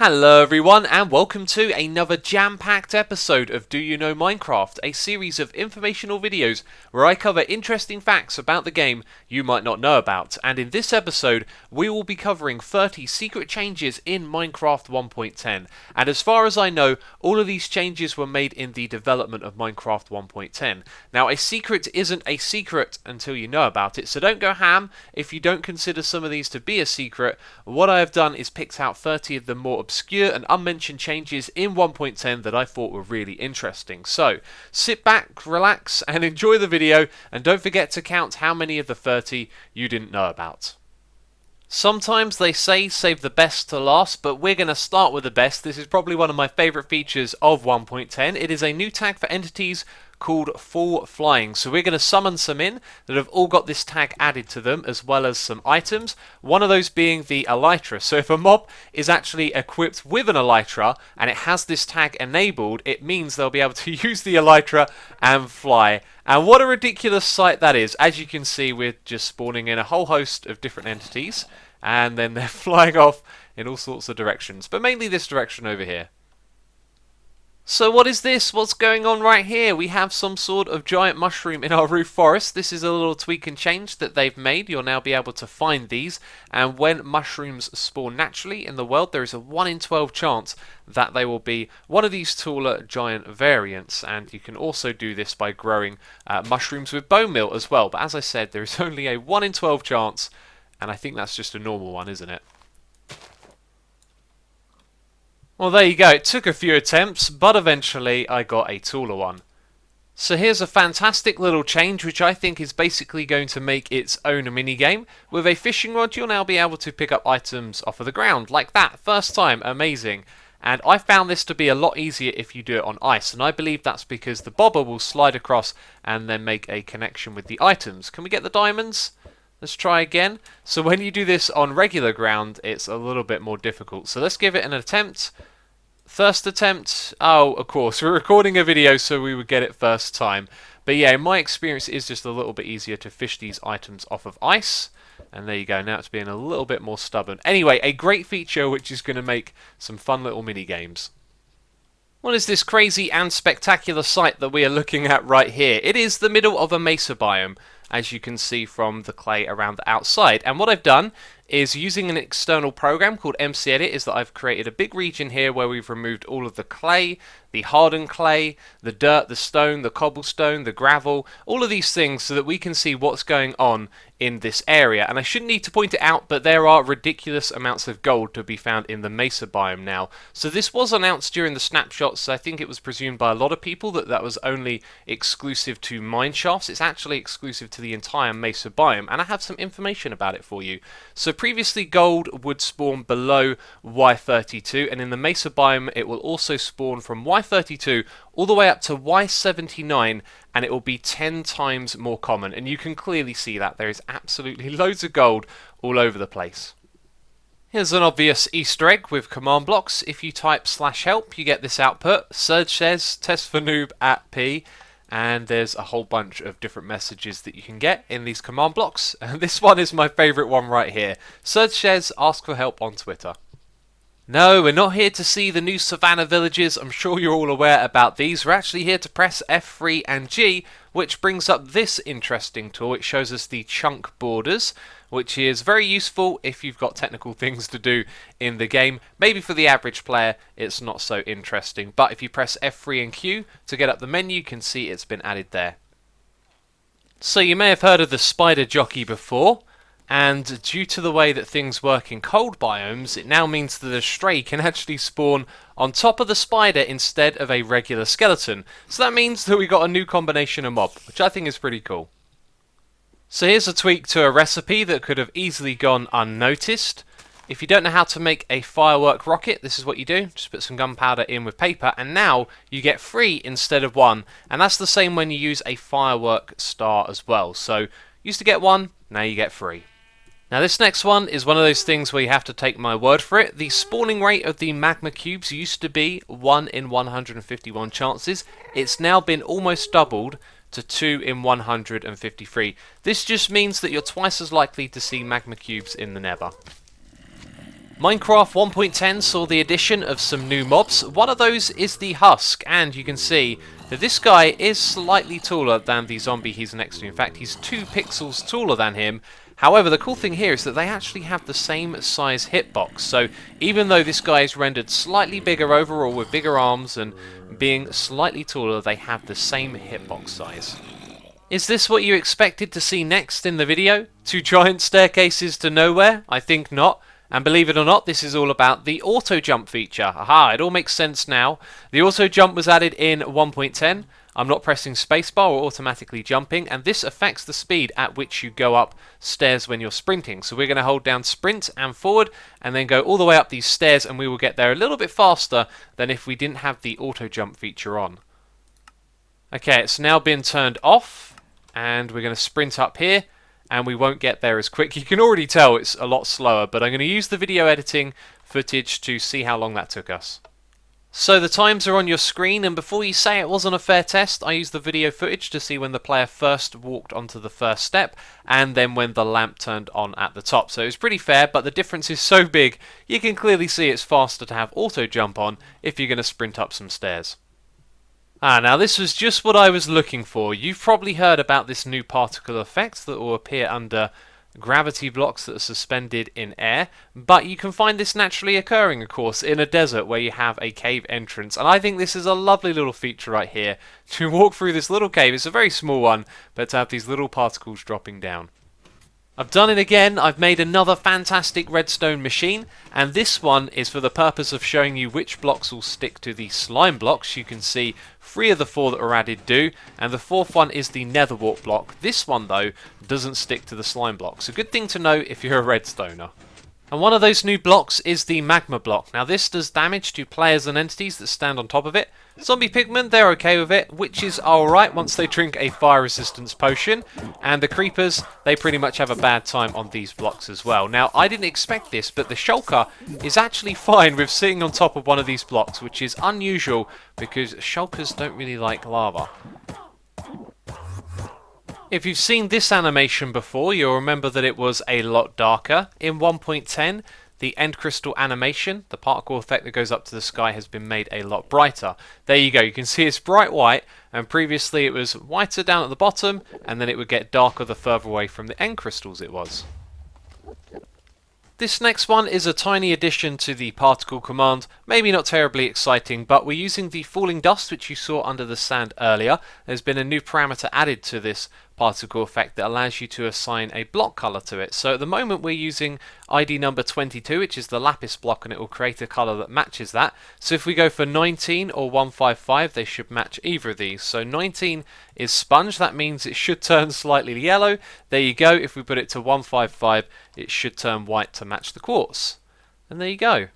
Hello everyone and welcome to another jam-packed episode of Do You Know Minecraft, a series of informational videos where I cover interesting facts about the game you might not know about. And in this episode we will be covering 30 secret changes in Minecraft 1.10. And as far as I know, all of these changes were made in the development of Minecraft 1.10. Now a secret isn't a secret until you know about it, so don't go ham if you don't consider some of these to be a secret. What I have done is picked out 30 of the more obscure and unmentioned changes in 1.10 that I thought were really interesting. So sit back, relax and enjoy the video, and don't forget to count how many of the 30 you didn't know about. Sometimes they say save the best to last, but we're going to start with the best. This is probably one of my favourite features of 1.10. It is a new tag for entities called Full Flying. So we're going to summon some in that have all got this tag added to them, as well as some items. One of those being the elytra. So if a mob is actually equipped with an elytra and it has this tag enabled, it means they'll be able to use the elytra and fly. And what a ridiculous sight that is. As you can see, we're just spawning in a whole host of different entities, and then they're flying off in all sorts of directions, but mainly this direction over here. So what is this? What's going on right here? We have some sort of giant mushroom in our roof forest. This is a little tweak and change that they've made. You'll now be able to find these, and when mushrooms spawn naturally in the world, there is a 1 in 12 chance that they will be one of these taller giant variants. And you can also do this by growing mushrooms with bone meal as well. But as I said, there is only a 1 in 12 chance, and I think that's just a normal one, isn't it? Well, there you go. It took a few attempts, but eventually I got a taller one. So here's a fantastic little change, which I think is basically going to make its own minigame. With a fishing rod, you'll now be able to pick up items off of the ground, like that. First time, amazing. And I found this to be a lot easier if you do it on ice, and I believe that's because the bobber will slide across and then make a connection with the items. Can we get the diamonds? Let's try again. So when you do this on regular ground, it's a little bit more difficult. So let's give it an attempt. First attempt. Oh, of course, we're recording a video so we would get it first time. But yeah, in my experience, it is just a little bit easier to fish these items off of ice. And there you go, now it's being a little bit more stubborn. Anyway, a great feature which is going to make some fun little mini games. What is this crazy and spectacular sight that we are looking at right here? It is the middle of a mesa biome, as you can see from the clay around the outside. And what I've done is, using an external program called MC-Edit, is that I've created a big region here where we've removed all of the clay, the hardened clay, the dirt, the stone, the cobblestone, the gravel, all of these things, so that we can see what's going on in this area. And I shouldn't need to point it out, but there are ridiculous amounts of gold to be found in the mesa biome now. So this was announced during the snapshots. I think it was presumed by a lot of people that that was only exclusive to Mineshafts. It's actually exclusive to the entire mesa biome, and I have some information about it for you. So previously gold would spawn below Y32, and in the mesa biome it will also spawn from Y32 all the way up to Y79, and it will be 10 times more common. And you can clearly see that there is absolutely loads of gold all over the place. Here's an obvious Easter egg with command blocks. If you type /help, you get this output. Surge says test for noob at P. And there's a whole bunch of different messages that you can get in these command blocks. And this one is my favourite one right here. Surge says ask for help on Twitter. No, we're not here to see the new savannah villages. I'm sure you're all aware about these. We're actually here to press F3 and G, which brings up this interesting tool. It shows us the chunk borders, which is very useful if you've got technical things to do in the game. Maybe for the average player, it's not so interesting. But if you press F3 and Q to get up the menu, you can see it's been added there. So you may have heard of the spider jockey before. And due to the way that things work in cold biomes, it now means that a stray can actually spawn on top of the spider instead of a regular skeleton. So that means that we got a new combination of mob, which I think is pretty cool. So here's a tweak to a recipe that could have easily gone unnoticed. If you don't know how to make a firework rocket, this is what you do. Just put some gunpowder in with paper, and now you get 3 instead of 1. And that's the same when you use a firework star as well. So used to get 1, now you get 3. Now this next one is one of those things where you have to take my word for it. The spawning rate of the Magma Cubes used to be 1 in 151 chances. It's now been almost doubled to 2 in 153. This just means that you're twice as likely to see Magma Cubes in the Nether. Minecraft 1.10 saw the addition of some new mobs. One of those is the Husk, and you can see that this guy is slightly taller than the zombie he's next to. In fact, he's 2 pixels taller than him. However, the cool thing here is that they actually have the same size hitbox. So even though this guy is rendered slightly bigger overall with bigger arms and being slightly taller, they have the same hitbox size. Is this what you expected to see next in the video? 2 giant staircases to nowhere? I think not. And believe it or not, this is all about the auto jump feature. Aha, it all makes sense now. The auto jump was added in 1.10. I'm not pressing spacebar or automatically jumping, and this affects the speed at which you go up stairs when you're sprinting. So we're going to hold down sprint and forward, and then go all the way up these stairs, and we will get there a little bit faster than if we didn't have the auto jump feature on. Okay, it's now been turned off, and we're going to sprint up here. And we won't get there as quick. You can already tell it's a lot slower, but I'm going to use the video editing footage to see how long that took us. So the times are on your screen, and before you say it wasn't a fair test, I used the video footage to see when the player first walked onto the first step, and then when the lamp turned on at the top. So it was pretty fair, but the difference is so big, you can clearly see it's faster to have auto jump on if you're going to sprint up some stairs. Now this was just what I was looking for. You've probably heard about this new particle effect that will appear under gravity blocks that are suspended in air, but you can find this naturally occurring, of course, in a desert where you have a cave entrance, and I think this is a lovely little feature right here to walk through this little cave. It's a very small one, but to have these little particles dropping down. I've done it again. I've made another fantastic redstone machine, and this one is for the purpose of showing you which blocks will stick to the slime blocks. You can see 3 of the 4 that were added do, and the 4th one is the nether wart block. This one though doesn't stick to the slime blocks. A good thing to know if you're a redstoner. And one of those new blocks is the Magma Block. Now this does damage to players and entities that stand on top of it. Zombie pigmen, they're okay with it. Witches are alright once they drink a fire resistance potion. And the creepers, they pretty much have a bad time on these blocks as well. Now I didn't expect this, but the shulker is actually fine with sitting on top of one of these blocks, which is unusual because shulkers don't really like lava. If you've seen this animation before, you'll remember that it was a lot darker. In 1.10, the end crystal animation, the particle effect that goes up to the sky, has been made a lot brighter. There you go, you can see it's bright white, and previously it was whiter down at the bottom, and then it would get darker the further away from the end crystals it was. This next one is a tiny addition to the particle command, maybe not terribly exciting, but we're using the falling dust which you saw under the sand earlier. There's been a new parameter added to this particle effect that allows you to assign a block color to it. So at the moment we're using ID number 22, which is the lapis block, and it will create a color that matches that. So if we go for 19 or 155, they should match either of these. So 19 is sponge, that means it should turn slightly yellow. There you go. If we put it to 155, it should turn white to match the quartz. And there you go.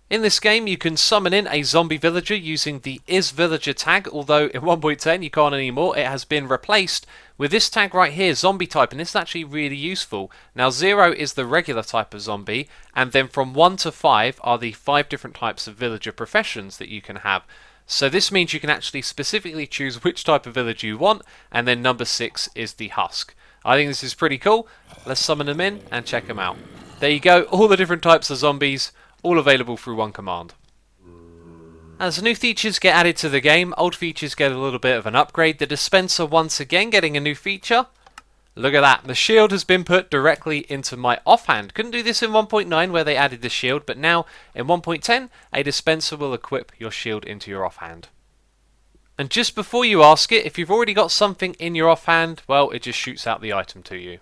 In this game you can summon in a zombie villager using the isVillager tag, although in 1.10 you can't anymore. It has been replaced with this tag right here, zombie type, and this is actually really useful. Now 0 is the regular type of zombie, and then from 1 to 5 are the 5 different types of villager professions that you can have. So this means you can actually specifically choose which type of villager you want, and then number 6 is the Husk. I think this is pretty cool. Let's summon them in and check them out. There you go, all the different types of zombies, all available through one command. As new features get added to the game, old features get a little bit of an upgrade. The Dispenser once again getting a new feature. Look at that, the shield has been put directly into my offhand. Couldn't do this in 1.9 where they added the shield, but now in 1.10 a dispenser will equip your shield into your offhand. And just before you ask it, if you've already got something in your offhand, well, it just shoots out the item to you.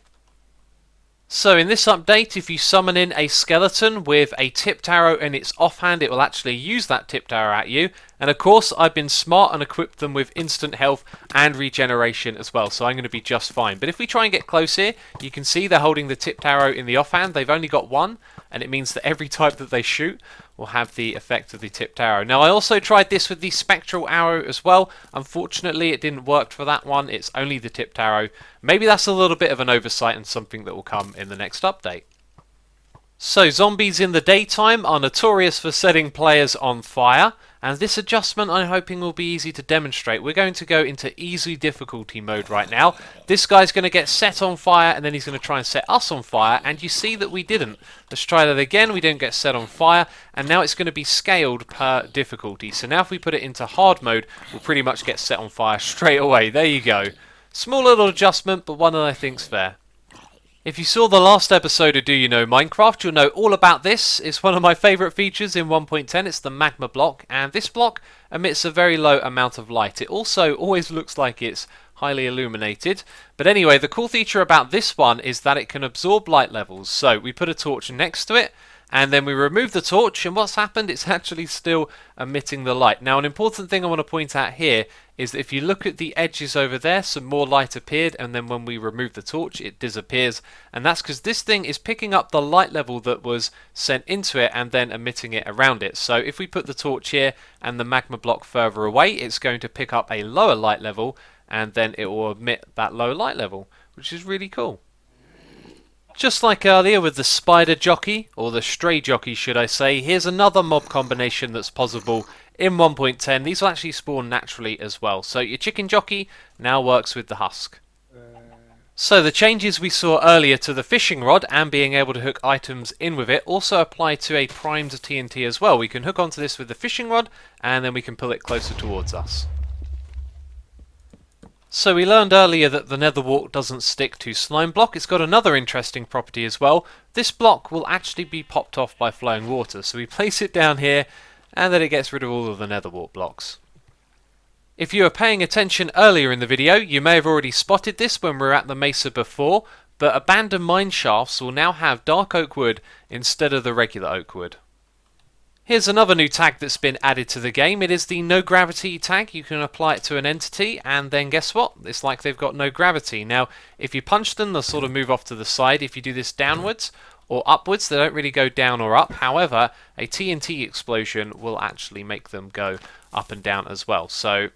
So in this update, if you summon in a skeleton with a tipped arrow in its offhand, it will actually use that tipped arrow at you. And of course, I've been smart and equipped them with instant health and regeneration as well, so I'm going to be just fine. But if we try and get close here, you can see they're holding the tipped arrow in the offhand. They've only got one, and it means that every type that they shoot will have the effect of the tipped arrow. Now I also tried this with the spectral arrow as well. Unfortunately it didn't work for that one, it's only the tipped arrow. Maybe that's a little bit of an oversight and something that will come in the next update. So zombies in the daytime are notorious for setting players on fire, And this adjustment I'm hoping will be easy to demonstrate. We're going to go into easy difficulty mode right now. This guy's going to get set on fire and then he's going to try and set us on fire, and you see that we didn't. Let's try that again. We didn't get set on fire, and now it's going to be scaled per difficulty. So now if we put it into hard mode, we'll pretty much get set on fire straight away. There you go. Small little adjustment, but one that I think's fair. If you saw the last episode of Do You Know Minecraft, you'll know all about this. It's one of my favourite features in 1.10. It's the Magma Block, and this block emits a very low amount of light. It also always looks like it's highly illuminated. But anyway, the cool feature about this one is that it can absorb light levels. So we put a torch next to it, and then we remove the torch, and what's happened? It's actually still emitting the light. Now, an important thing I want to point out here is that if you look at the edges over there, some more light appeared, and then when we remove the torch, it disappears. And that's because this thing is picking up the light level that was sent into it and then emitting it around it. So if we put the torch here and the magma block further away, it's going to pick up a lower light level, and then it will emit that low light level, which is really cool. Just like earlier with the spider jockey, or the stray jockey should I say, here's another mob combination that's possible in 1.10. These will actually spawn naturally as well. So your chicken jockey now works with the husk. So the changes we saw earlier to the fishing rod and being able to hook items in with it also apply to a primed TNT as well. We can hook onto this with the fishing rod and then we can pull it closer towards us. So we learned earlier that the nether wart doesn't stick to slime block. It's got another interesting property as well. This block will actually be popped off by flowing water. So we place it down here and then it gets rid of all of the nether wart blocks. If you were paying attention earlier in the video, you may have already spotted this when we were at the mesa before, but abandoned mine shafts will now have dark oak wood instead of the regular oak wood. Here's another new tag that's been added to the game. It is the no gravity tag. You can apply it to an entity and then guess what? It's like they've got no gravity. Now if you punch them, they'll sort of move off to the side. If you do this downwards or upwards, they don't really go down or up. However, a TNT explosion will actually make them go up and down as well. So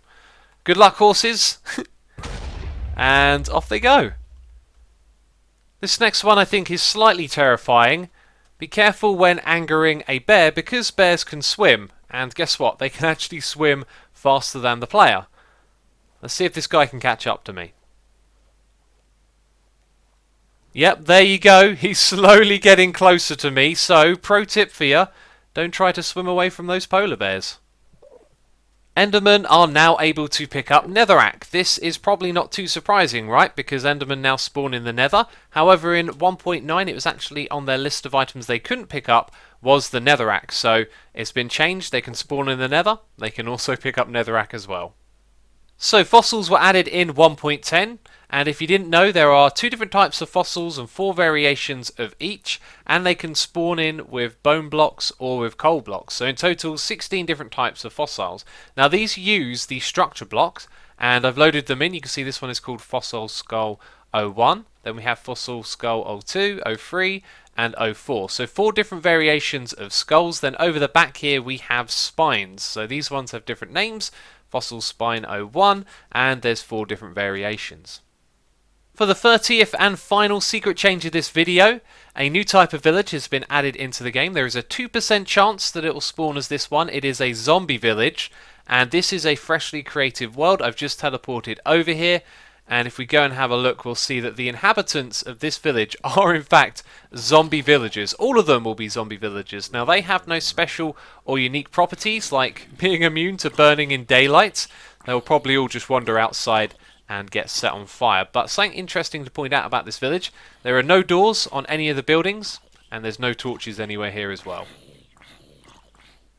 good luck, horses. And off they go. This next one I think is slightly terrifying. Be careful when angering a bear because bears can swim, and guess what? They can actually swim faster than the player. Let's see if this guy can catch up to me. Yep, there you go. He's slowly getting closer to me, so pro tip for you, don't try to swim away from those polar bears. Endermen are now able to pick up Nether Axe. This is probably not too surprising, right? Because Endermen now spawn in the Nether. However, in 1.9 it was actually on their list of items they couldn't pick up was the Nether Axe. So it's been changed. They can spawn in the Nether. They can also pick up Nether Axe as well. So fossils were added in 1.10, and if you didn't know, there are 2 different types of fossils and 4 variations of each, and they can spawn in with bone blocks or with coal blocks. So in total 16 different types of fossils. Now these use the structure blocks, and I've loaded them in. You can see this one is called Fossil Skull 01, then we have Fossil Skull 02, 03 and 04. So 4 different variations of skulls. Then over the back here we have spines. So these ones have different names. Fossil Spine 01, and there's 4 different variations. For the 30th and final secret change of this video, a new type of village has been added into the game. There is a 2% chance that it will spawn as this one. It is a zombie village, and this is a freshly created world. I've just teleported over here, and if we go and have a look, we'll see that the inhabitants of this village are in fact zombie villagers. All of them will be zombie villagers. Now they have no special or unique properties like being immune to burning in daylight. They'll probably all just wander outside and get set on fire. But something interesting to point out about this village, there are no doors on any of the buildings, and there's no torches anywhere here as well.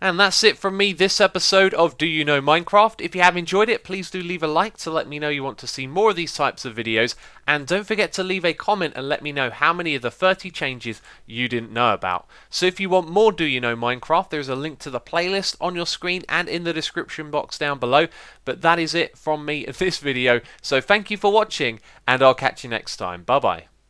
And that's it from me this episode of Do You Know Minecraft. If you have enjoyed it, please do leave a like to let me know you want to see more of these types of videos. And don't forget to leave a comment and let me know how many of the 30 changes you didn't know about. So if you want more Do You Know Minecraft, there's a link to the playlist on your screen and in the description box down below. But that is it from me in this video. So thank you for watching, and I'll catch you next time. Bye bye.